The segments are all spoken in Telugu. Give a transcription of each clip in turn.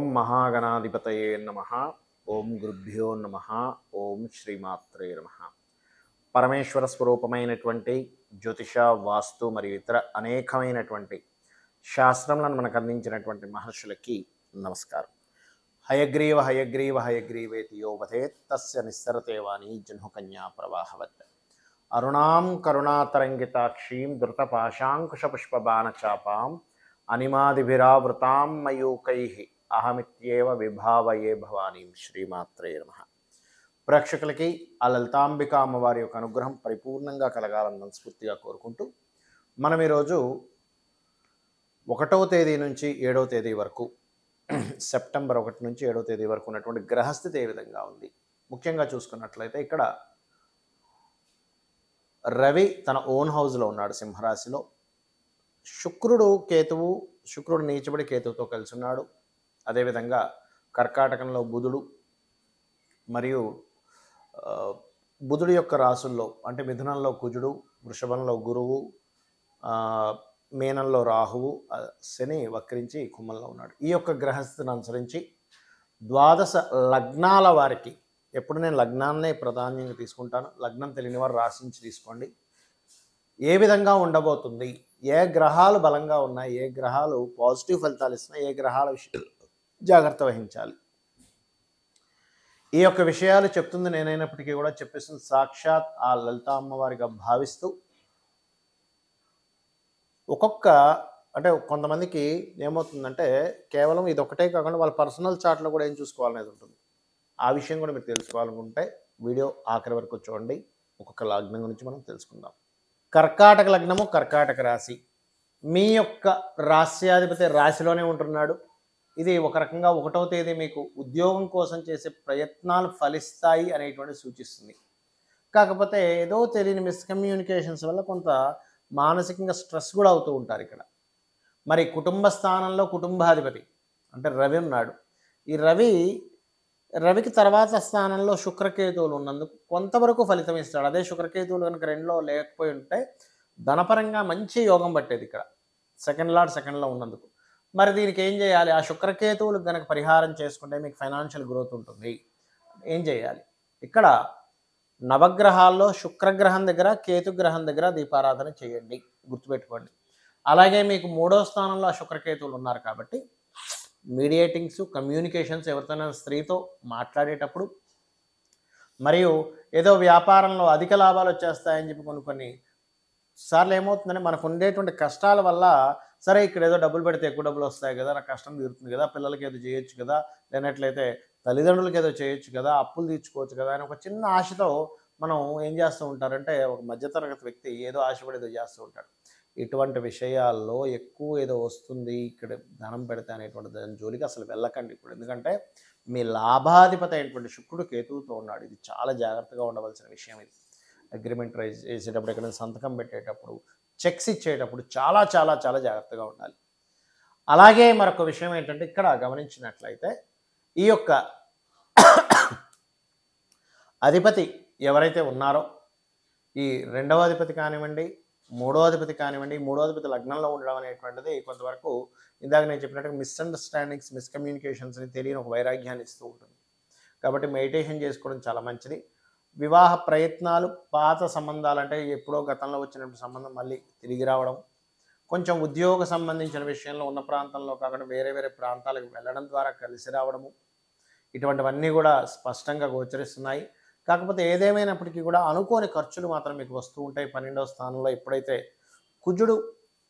ఓం మహాగణాధిపతయే నమః. ఓం గురుభ్యో నమః. ఓం శ్రీమాత్రే నమః. పరమేశ్వర స్వరూపమైనటువంటి జ్యోతిష, వాస్తు మరియు ఇతర అనేకమైనటువంటి శాస్త్రములను మనకు అందించినటువంటి మహర్షులకి నమస్కారం. హయగ్రీవ హయగ్రీవ హయగ్రీవేతి యో వదేత్ తస్య నిస్సరతే వాణి జహ్నుకన్యా ప్రవాహవత్. అరుణాం కరుణాతరంగితాక్షీం ధృతపాశాంకుశపుష్పబాణచాపాం అనిమాదిభిరావృతాం మయూకైః అహమిత్యేవ విభావయే భవానీం. శ్రీమాత్రే నమః. ప్రేక్షకులకి ఆ లలితాంబిక అమ్మవారి యొక్క అనుగ్రహం పరిపూర్ణంగా కలగాలని మనస్ఫూర్తిగా కోరుకుంటూ మనం ఈరోజు 1వ తేదీ నుంచి 7వ తేదీ వరకు, సెప్టెంబర్ 1 నుంచి 7వ తేదీ వరకు ఉన్నటువంటి గ్రహస్థితి ఏ విధంగా ఉంది, ముఖ్యంగా చూసుకున్నట్లయితే ఇక్కడ రవి తన ఓన్ హౌస్లో ఉన్నాడు, సింహరాశిలో. శుక్రుడు నీచబడి కేతువుతో కలిసి ఉన్నాడు. అదేవిధంగా కర్కాటకంలో బుధుడు మరియు బుధుడి యొక్క రాసుల్లో అంటే మిథునంలో కుజుడు, వృషభంలో గురువు, మీనంలో రాహువు, శని వక్రించి కుంభంలో ఉన్నాడు. ఈ యొక్క గ్రహస్థితిని అనుసరించి 12 లగ్నాల వారికి, ఎప్పుడు నేను లగ్నాన్నే ప్రాధాన్యంగా తీసుకుంటాను, లగ్నం తెలియని వారు రాశించి తీసుకోండి, ఏ విధంగా ఉండబోతుంది, ఏ గ్రహాలు బలంగా ఉన్నాయి, ఏ గ్రహాలు పాజిటివ్ ఫలితాలు ఇస్తున్నాయి, ఏ గ్రహాల విషయాలు జాగ్రత్త వహించాలి, ఈ యొక్క విషయాలు చెప్తుంది నేనైనప్పటికీ కూడా చెప్పేస్తుంది సాక్షాత్ ఆ లలితా అమ్మవారిగా భావిస్తూ అంటే కొంతమందికి ఏమవుతుందంటే కేవలం ఇది ఒకటే కాకుండా వాళ్ళ పర్సనల్ చార్ట్లో కూడా ఏం చూసుకోవాలనేది ఉంటుంది. ఆ విషయం కూడా మీరు తెలుసుకోవాలనుకుంటే వీడియో ఆఖరి వరకు చూడండి. ఒక్కొక్క లగ్నం గురించి మనం తెలుసుకుందాం. కర్కాటక లగ్నము, కర్కాటక రాశి. మీ యొక్క రాశ్యాధిపతి రాశిలోనే ఉంటున్నాడు. ఇది ఒక రకంగా 1వ తేదీ మీకు ఉద్యోగం కోసం చేసే ప్రయత్నాలు ఫలిస్తాయి అనేటువంటి సూచిస్తుంది. కాకపోతే ఏదో తెలియని మిస్కమ్యూనికేషన్స్ వల్ల కొంత మానసికంగా స్ట్రెస్ కూడా అవుతూ ఉంటారు ఇక్కడ. మరి కుటుంబ స్థానంలో కుటుంబాధిపతి అంటే రవి ఉన్నాడు. ఈ రవికి తర్వాత స్థానంలో శుక్రకేతువులు ఉన్నందుకు కొంతవరకు ఫలితం ఇస్తాడు. అదే శుక్రకేతువులు కనుక 2లో లేకపోయి ఉంటే ధనపరంగా మంచి యోగం పట్టేది ఇక్కడ, సెకండ్ లార్డ్ ఉన్నందుకు. మరి దీనికి ఏం చేయాలి? ఆ శుక్రకేతువులకు కనుక పరిహారం చేసుకుంటే మీకు ఫైనాన్షియల్ గ్రోత్ ఉంటుంది. ఏం చేయాలి? ఇక్కడ నవగ్రహాల్లో శుక్రగ్రహం దగ్గర, కేతుగ్రహం దగ్గర దీపారాధన చేయండి, గుర్తుపెట్టుకోండి. అలాగే మీకు 3వ స్థానంలో ఆ శుక్రకేతువులు ఉన్నారు కాబట్టి మీడియేటింగ్స్, కమ్యూనికేషన్స్, ఎవరితోనైనా స్త్రీతో మాట్లాడేటప్పుడు, మరియు ఏదో వ్యాపారంలో అధిక లాభాలు వచ్చేస్తాయని చెప్పి కొన్ని సార్లు ఏమవుతుందంటే మనకు ఉండేటువంటి కష్టాల వల్ల సరే ఇక్కడ ఏదో డబ్బులు పెడితే ఎక్కువ డబ్బులు వస్తాయి కదా, నాకు కష్టం తీరుతుంది కదా, పిల్లలకి ఏదో చేయొచ్చు కదా, లేనట్లయితే తల్లిదండ్రులకి ఏదో చేయొచ్చు కదా, అప్పులు తీర్చుకోవచ్చు కదా అని ఒక చిన్న ఆశతో మనం ఏం చేస్తూ ఉంటారంటే ఒక మధ్యతరగతి వ్యక్తి ఏదో ఆశపడి ఏదో చేస్తూ ఉంటాడు. ఇటువంటి విషయాల్లో ఎక్కువ ఏదో వస్తుంది ఇక్కడ ధనం పెడితే అనేటువంటి దాని జోలికి అసలు వెళ్ళకండి ఇప్పుడు. ఎందుకంటే మీ లాభాధిపతి అయినటువంటి శుక్రుడు కేతువుతో ఉన్నాడు. ఇది చాలా జాగ్రత్తగా ఉండవలసిన విషయం. ఇది అగ్రిమెంట్ రైజ్ చేసేటప్పుడు, ఎక్కడైనా సంతకం పెట్టేటప్పుడు, చెక్స్ ఇచ్చేటప్పుడు చాలా చాలా చాలా జాగ్రత్తగా ఉండాలి. అలాగే మరొక విషయం ఏంటంటే ఇక్కడ గమనించినట్లయితే ఈ యొక్క అధిపతి ఎవరైతే ఉన్నారో, ఈ 2వ అధిపతి కానివ్వండి, 3వ అధిపతి కానివ్వండి, 3వ అధిపతి లగ్నంలో ఉండడం అనేటువంటిది కొంతవరకు ఇందాక నేను చెప్పినట్టుగా మిస్అండర్స్టాండింగ్స్, మిస్కమ్యూనికేషన్స్ని తెలియని ఒక వైరాగ్యాన్ని ఇస్తూ ఉంటుంది. కాబట్టి మెడిటేషన్ చేసుకోవడం చాలా మంచిది. వివాహ ప్రయత్నాలు, పాత సంబంధాలు అంటే ఎప్పుడో గతంలో వచ్చినటువంటి సంబంధం మళ్ళీ తిరిగి రావడం, కొంచెం ఉద్యోగ సంబంధించిన విషయంలో ఉన్న ప్రాంతంలో కాకుండా వేరే వేరే ప్రాంతాలకు వెళ్ళడం ద్వారా కలిసి రావడము, ఇటువంటివన్నీ కూడా స్పష్టంగా గోచరిస్తున్నాయి. కాకపోతే ఏదేమైనప్పటికీ కూడా అనుకోని ఖర్చులు మాత్రం మీకు వస్తూ ఉంటాయి. 12వ స్థానంలో ఎప్పుడైతే కుజుడు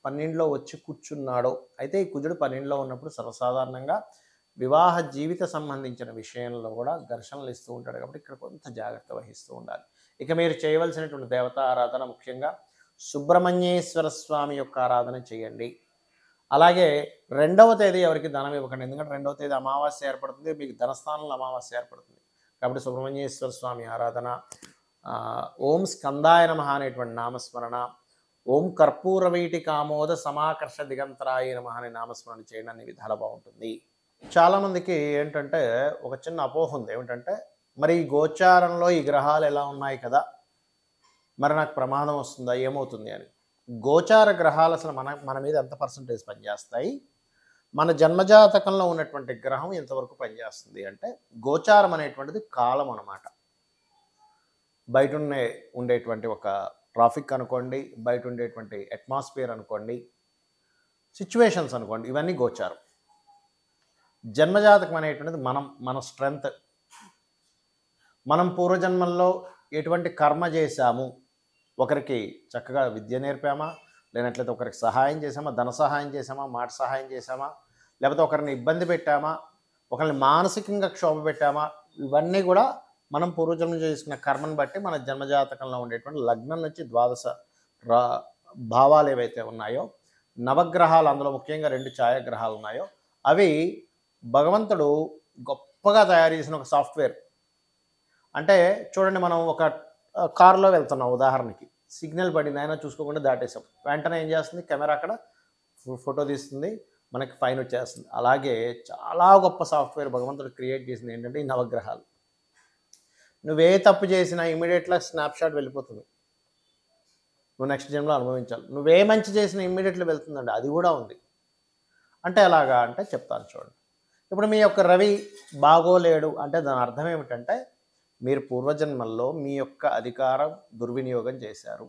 12లో వచ్చి కూర్చున్నాడో, అయితే ఈ కుజుడు 12లో ఉన్నప్పుడు సర్వసాధారణంగా వివాహ జీవిత సంబంధించిన విషయంలో కూడా ఘర్షణలు ఇస్తూ ఉంటాడు. కాబట్టి ఇక్కడ కొంత జాగ్రత్త వహిస్తూ ఉండాలి. ఇక మీరు చేయవలసినటువంటి దేవతా ఆరాధన ముఖ్యంగా సుబ్రహ్మణ్యేశ్వర స్వామి యొక్క ఆరాధన చేయండి. అలాగే 2వ తేదీ ఎవరికి ధనం ఇవ్వకండి, ఎందుకంటే 2వ తేదీ అమావాస్య ఏర్పడుతుంది, మీకు ధనస్థానంలో అమావాస్య ఏర్పడుతుంది. కాబట్టి సుబ్రహ్మణ్యేశ్వర స్వామి ఆరాధన, ఓం స్కందాయ నమః అనేటువంటి నామస్మరణ, ఓం కర్పూరవీటి కామోద సమాకర్ష దిగంతరాయ నమః అనే నామస్మరణ చేయడం అన్ని విధాలు బాగుంటుంది. చాలామందికి ఏంటంటే ఒక చిన్న అపోహ ఉంది. ఏమిటంటే మరి ఈ గోచారంలో ఈ గ్రహాలు ఎలా ఉన్నాయి కదా, మరి నాకు ప్రమాదం వస్తుందా, ఏమవుతుంది అని. గోచార గ్రహాలు అసలు మన మీద ఎంత పర్సంటేజ్ పనిచేస్తాయి, మన జన్మజాతకంలో ఉన్నటువంటి గ్రహం ఎంతవరకు పనిచేస్తుంది అంటే గోచారం అనేటువంటిది కాలం అన్నమాట. బయట ఉండేటువంటి ఒక ట్రాఫిక్ అనుకోండి, బయట ఉండేటువంటి అట్మాస్ఫియర్ అనుకోండి, సిచ్యువేషన్స్ అనుకోండి, ఇవన్నీ గోచారం. జన్మజాతకం అనేటువంటిది మన స్ట్రెంగ్త్, మనం పూర్వజన్మల్లో ఎటువంటి కర్మ చేశాము, ఒకరికి చక్కగా విద్య నేర్పామా, లేనట్లయితే ఒకరికి సహాయం చేసామా, ధన సహాయం చేసామా, మాట సహాయం చేసామా, లేకపోతే ఒకరిని ఇబ్బంది పెట్టామా, ఒకరిని మానసికంగా క్షోభ పెట్టామా, ఇవన్నీ కూడా మనం పూర్వజన్మ చేసుకున్న కర్మను బట్టి మన జన్మజాతకంలో ఉండేటువంటి లగ్నం నుంచి ద్వాదశ భావాలు ఏవైతే ఉన్నాయో, నవగ్రహాలు, అందులో ముఖ్యంగా 2 ఛాయాగ్రహాలు ఉన్నాయో అవి భగవంతుడు గొప్పగా తయారు చేసిన ఒక సాఫ్ట్వేర్. అంటే చూడండి, మనం ఒక కారులో వెళ్తున్నాం, ఉదాహరణకి సిగ్నల్ పడింది, అయినా చూసుకోకుండా దాటేసాం, వెంటనే ఏం చేస్తుంది కెమెరా అక్కడ ఫోటో తీస్తుంది, మనకి ఫైన్ వచ్చేస్తుంది. అలాగే చాలా గొప్ప సాఫ్ట్వేర్ భగవంతుడు క్రియేట్ చేసింది ఏంటంటే ఈ నవగ్రహాలు. నువ్వే తప్పు చేసినా ఇమీడియట్గా స్నాప్షాట్ వెళ్ళిపోతుంది, నువ్వు నెక్స్ట్ జన్మలో అనుభవించాలి. నువ్వే మంచి చేసినా ఇమ్మీడియట్లీ వెళ్తుందండి, అది కూడా ఉంది. అంటే ఎలాగా అంటే చెప్తాను చూడండి. ఇప్పుడు మీ యొక్క రవి బాగోలేడు అంటే దాని అర్థం ఏమిటంటే మీరు పూర్వజన్మల్లో మీ యొక్క అధికారం దుర్వినియోగం చేశారు.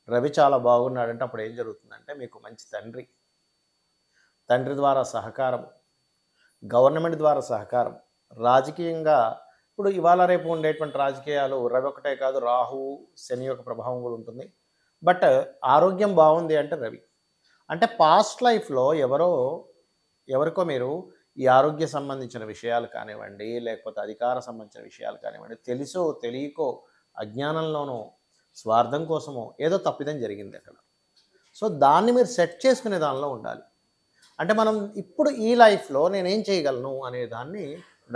రవి చాలా బాగున్నాడంటే అప్పుడు ఏం జరుగుతుందంటే మీకు మంచి తండ్రి ద్వారా సహకారం, గవర్నమెంట్ ద్వారా సహకారం, రాజకీయంగా ఇప్పుడు ఇవాళ రేపు ఉండేటువంటి రాజకీయాలు రవి ఒకటే కాదు, రాహు శని యొక్క ప్రభావం కూడా ఉంటుంది. బట్ ఆరోగ్యం బాగుంది అంటే రవి. అంటే పాస్ట్ లైఫ్లో ఎవరికో మీరు ఈ ఆరోగ్య సంబంధించిన విషయాలు కానివ్వండి, లేకపోతే అధికార సంబంధించిన విషయాలు కానివ్వండి, తెలుసో తెలియకో అజ్ఞానంలోనో స్వార్థం కోసమో ఏదో తప్పిదం జరిగింది అక్కడ. సో దాన్ని మీరు సెట్ చేసుకునే దానిలో ఉండాలి. అంటే మనం ఇప్పుడు ఈ లైఫ్లో నేనేం చేయగలను అనే దాన్ని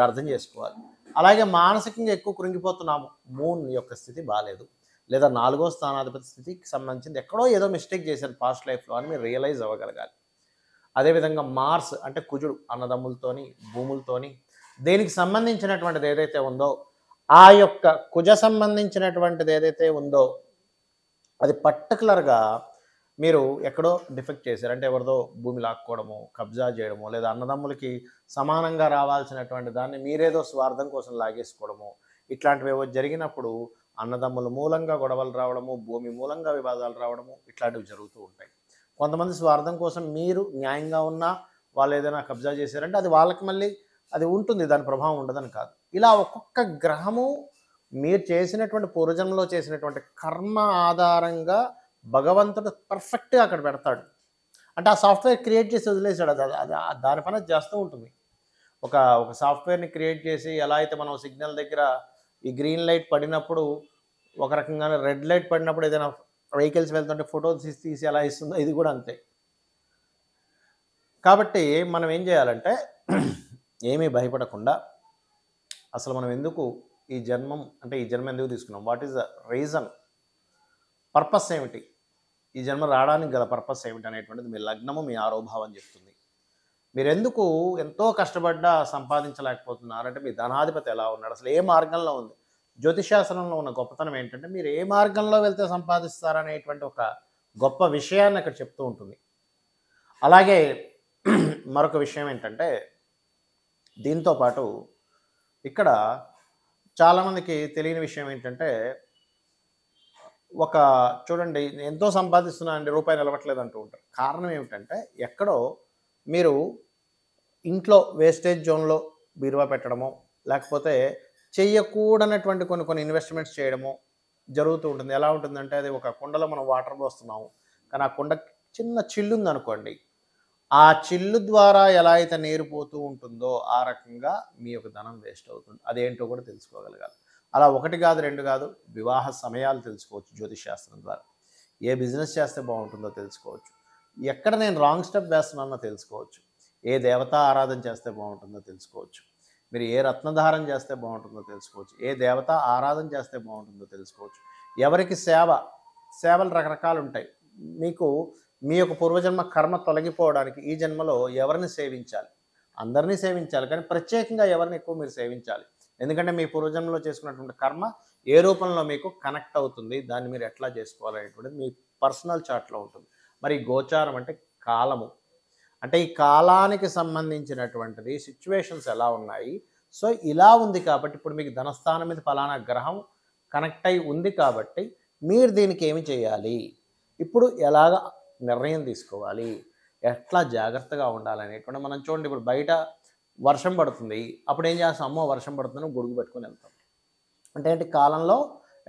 అర్థం చేసుకోవాలి. అలాగే మానసికంగా ఎక్కువ కృంగిపోతున్నాము, మూన్ యొక్క స్థితి బాగాలేదు, లేదా 4వ స్థానాధిపతి స్థితికి సంబంధించింది ఎక్కడో ఏదో మిస్టేక్ చేశాను పాస్ట్ లైఫ్లో అని మీరు రియలైజ్ అవ్వగలగాలి. అదేవిధంగా మార్స్ అంటే కుజుడు అన్నదమ్ములతోని, భూములతోని, దేనికి సంబంధించినటువంటిది ఏదైతే ఉందో ఆ యొక్క కుజ సంబంధించినటువంటిది ఏదైతే ఉందో అది పర్టికులర్గా మీరు ఎక్కడో డిఫెక్ట్ చేశారు. అంటే ఎవరిదో భూమి లాక్కోవడము, కబ్జా చేయడము, లేదా అన్నదమ్ములకి సమానంగా రావాల్సినటువంటి దాన్ని మీరేదో స్వార్థం కోసం లాగేసుకోవడము, ఇట్లాంటివి ఏవో జరిగినప్పుడు అన్నదమ్ముల మూలంగా గొడవలు రావడము, భూమి మూలంగా వివాదాలు రావడము, ఇట్లాంటివి జరుగుతూ ఉంటాయి. కొంతమంది స్వార్థం కోసం మీరు న్యాయంగా ఉన్నా వాళ్ళు ఏదైనా కబ్జా చేశారంటే అది వాళ్ళకి మళ్ళీ అది ఉంటుంది, దాని ప్రభావం ఉండదని కాదు. ఇలా ఒక్కొక్క గ్రహము మీరు చేసినటువంటి పూర్వజన్మలో చేసినటువంటి కర్మ ఆధారంగా భగవంతుడు పర్ఫెక్ట్గా అక్కడ పెడతాడు. అంటే ఆ సాఫ్ట్వేర్ క్రియేట్ చేసి వదిలేశాడు, అది దాని పని చేస్తూ ఉంటుంది. ఒక సాఫ్ట్వేర్ని క్రియేట్ చేసి ఎలా అయితే మనం సిగ్నల్ దగ్గర ఈ గ్రీన్ లైట్ పడినప్పుడు ఒక రకంగానే రెడ్ లైట్ పడినప్పుడు ఏదైనా వెహికల్స్ వెళ్తుంటే ఫోటో తీసి ఎలా ఇస్తుందో ఇది కూడా అంతే. కాబట్టి మనం ఏం చేయాలంటే ఏమీ భయపడకుండా అసలు మనం ఎందుకు ఈ జన్మ ఎందుకు తీసుకున్నాం, what is the reason, purpose ఏమిటి, ఈ జన్మ రావడానికి గల పర్పస్ ఏమిటి అనేటువంటిది మీ లగ్నము మీ ఆరోభావం చెప్తుంది. మీరు ఎందుకు ఎంతో కష్టపడ్డా సంపాదించలేకపోతున్నారంటే మీ ధనాధిపతి ఎలా ఉన్నాడు, అసలు ఏ మార్గంలో ఉంది. జ్యోతిషాస్త్రంలో ఉన్న గొప్పతనం ఏంటంటే మీరు ఏ మార్గంలో వెళ్తే సంపాదిస్తారనేటువంటి ఒక గొప్ప విషయాన్ని అక్కడ చెప్తూ ఉంటుంది. అలాగే మరొక విషయం ఏంటంటే దీంతోపాటు ఇక్కడ చాలామందికి తెలియని విషయం ఏంటంటే చూడండి ఎంతో సంపాదిస్తున్నా అండి రూపాయి నిలవట్లేదు అంటూ ఉంటారు. కారణం ఏమిటంటే ఎక్కడో మీరు ఇంట్లో వేస్టేజ్ జోన్లో బీరువా పెట్టడమో లేకపోతే చెయ్యకూడనటువంటి కొన్ని ఇన్వెస్ట్మెంట్స్ చేయడమో జరుగుతూ ఉంటుంది. ఎలా ఉంటుందంటే అది ఒక కుండలో మనం వాటర్ పోస్తున్నాము, కానీ ఆ కుండ చిన్న చిల్లు ఉందనుకోండి, ఆ చిల్లు ద్వారా ఎలా అయితే నీరు పోతూ ఉంటుందో ఆ రకంగా మీ యొక్క ధనం వేస్ట్ అవుతుంది. అదేంటో కూడా తెలుసుకోగలగాలి. అలా 1 కాదు 2 కాదు, వివాహ సమయాలు తెలుసుకోవచ్చు జ్యోతిషాస్త్రం ద్వారా. ఏ బిజినెస్ చేస్తే బాగుంటుందో తెలుసుకోవచ్చు, ఎక్కడ నేను రాంగ్ స్టెప్ వేస్తున్నానో తెలుసుకోవచ్చు, ఏ దేవతా ఆరాధన చేస్తే బాగుంటుందో తెలుసుకోవచ్చు, మీరు ఏ రత్నధారం చేస్తే బాగుంటుందో తెలుసుకోవచ్చు, ఏ దేవతా ఆరాధన చేస్తే బాగుంటుందో తెలుసుకోవచ్చు. ఎవరికి సేవలు రకరకాలు ఉంటాయి. మీకు మీ యొక్క పూర్వజన్మ కర్మ తొలగిపోవడానికి ఈ జన్మలో ఎవరిని సేవించాలి, అందరినీ సేవించాలి, కానీ ప్రత్యేకంగా ఎవరిని ఎక్కువ మీరు సేవించాలి. ఎందుకంటే మీ పూర్వజన్మలో చేసుకున్నటువంటి కర్మ ఏ రూపంలో మీకు కనెక్ట్ అవుతుంది, దాన్ని మీరు ఎట్లా చేసుకోవాలనేటువంటిది మీ పర్సనల్ చార్ట్లో ఉంటుంది. మరి గోచారం అంటే కాలము, అంటే ఈ కాలానికి సంబంధించినటువంటిది సిచ్యువేషన్స్ ఎలా ఉన్నాయి. సో ఇలా ఉంది కాబట్టి ఇప్పుడు మీకు ధనస్థానం మీద ఫలానా గ్రహం కనెక్ట్ అయి ఉంది కాబట్టి మీరు దీనికి ఏమి చేయాలి, ఇప్పుడు ఎలాగ నిర్ణయం తీసుకోవాలి, ఎట్లా జాగ్రత్తగా ఉండాలనేటువంటి మనం చూడండి. ఇప్పుడు బయట వర్షం పడుతుంది, అప్పుడు ఏం చేస్తాం, అమ్మో వర్షం పడుతుందని గొడుగు పెట్టుకొని వెళ్తాం. అంటే ఏంటి, కాలంలో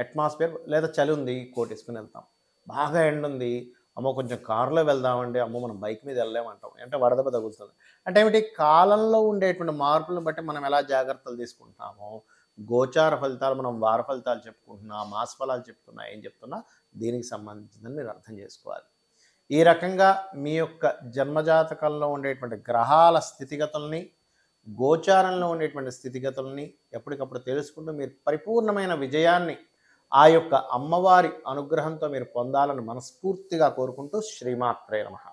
అట్మాస్ఫియర్ లేదా చలి ఉంది కోట్ వేసుకుని వెళ్తాం. బాగా ఎండ ఉంది, అమ్మో కొంచెం కారులో వెళ్దామండి, అమ్మో మనం బైక్ మీద వెళ్ళలేమంటాం, అంటే వడదెబ్బ తగులుతుంది. అంటే ఏమిటి, కాలంలో ఉండేటువంటి మార్పులను బట్టి మనం ఎలా జాగ్రత్తలు తీసుకుంటామో, గోచార ఫలితాలు మనం వార ఫలితాలు చెప్పుకుంటున్నా, మాస ఫలాలు చెప్తున్నా, ఏం చెప్తున్నా దీనికి సంబంధించిందని మీరు అర్థం చేసుకోవాలి. ఈ రకంగా మీ యొక్క జన్మజాతకంలో ఉండేటువంటి గ్రహాల స్థితిగతుల్ని, గోచారంలో ఉండేటువంటి స్థితిగతుల్ని ఎప్పటికప్పుడు తెలుసుకుంటూ మీరు పరిపూర్ణమైన విజయాన్ని ఆ యొక్క అమ్మవారి అనుగ్రహంతో మీరు పొందాలని మనస్ఫూర్తిగా కోరుకుంటూ శ్రీమాత్రే నమః.